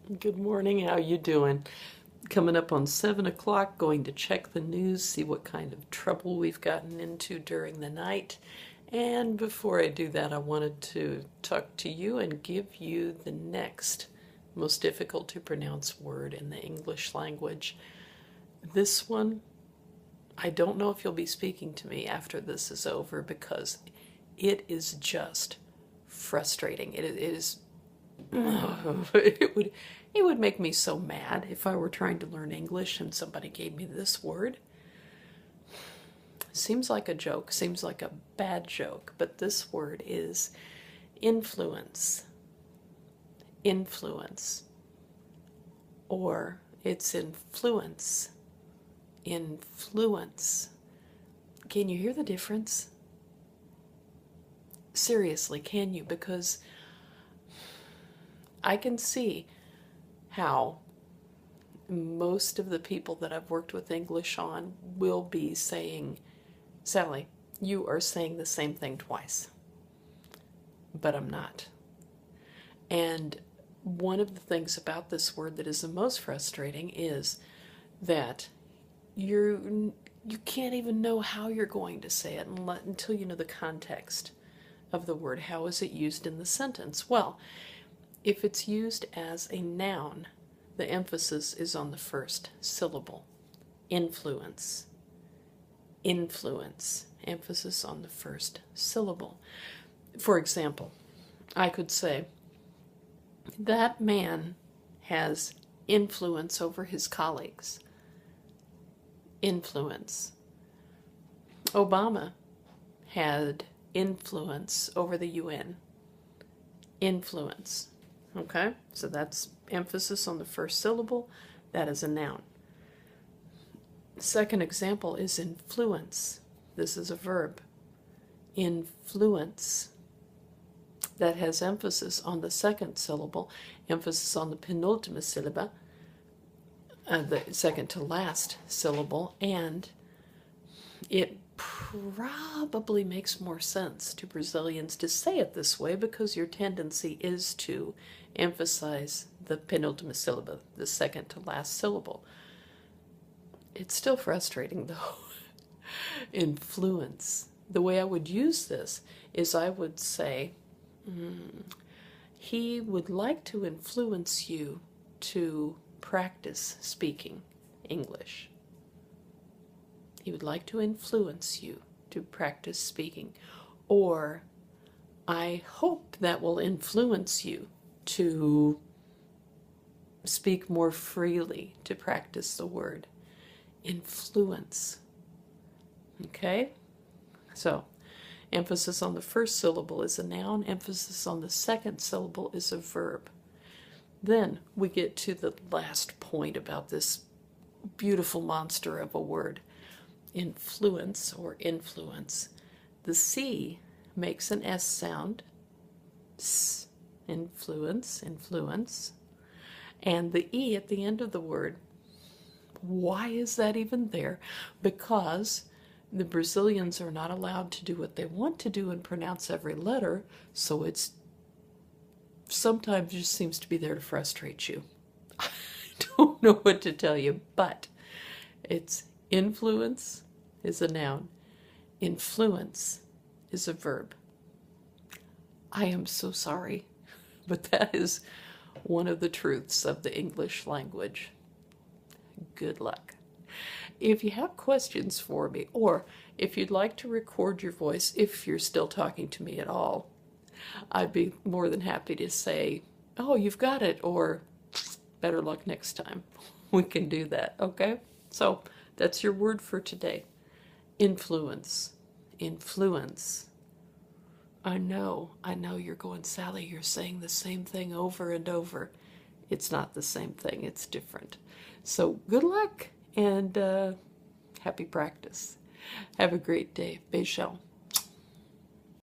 Good morning. How you doing? Coming up on 7 o'clock, going to check the news, see what kind of trouble we've gotten into during the night. And before I do that, I wanted to talk to you and give you the next most difficult to pronounce word in the English language. This one, I don't know if you'll be speaking to me after this is over because it is just frustrating. It is it would make me so mad if I were trying to learn English and somebody gave me this word. Seems like a joke, seems like a bad joke, but this word is influence. Influence. Or it's influence. Influence. Can you hear the difference? Seriously, can you? Because I can see how most of the people that I've worked with English on will be saying, Sally, you are saying the same thing twice. But I'm not. And one of the things about this word that is the most frustrating is that you can't even know how you're going to say it until you know the context of the word. How is it used in the sentence? Well, if it's used as a noun, the emphasis is on the first syllable. Influence. Influence. Emphasis on the first syllable. For example, I could say, that man has influence over his colleagues. Influence. Obama had influence over the UN. Influence. Okay, so that's emphasis on the first syllable. That is a noun. Second example is influence. This is a verb. Influence. That has emphasis on the second syllable, emphasis on the penultimate syllable, the second to last syllable, and it probably makes more sense to Brazilians to say it this way because your tendency is to emphasize the penultimate syllable, the second to last syllable. It's still frustrating though. Influence. The way I would use this is I would say, he would like to influence you to practice speaking English. He would like to influence you to practice speaking. Or, I hope that will influence you to speak more freely, to practice the word. Influence. Okay? So, emphasis on the first syllable is a noun. Emphasis on the second syllable is a verb. Then we get to the last point about this beautiful monster of a word. Influence or influence. The C makes an S sound. S. Influence, influence. And the E at the end of the word. Why is that even there? Because the Brazilians are not allowed to do what they want to do and pronounce every letter, so it's sometimes just seems to be there to frustrate you. I don't know what to tell you, but it's influence is a noun. Influence is a verb. I am so sorry, but that is one of the truths of the English language. Good luck. If you have questions for me, or if you'd like to record your voice, if you're still talking to me at all, I'd be more than happy to say, oh, you've got it, or better luck next time. We can do that, okay? So that's your word for today. Influence. Influence. I know you're going, Sally, you're saying the same thing over and over. It's not the same thing, it's different. So good luck and happy practice. Have a great day. Beijão.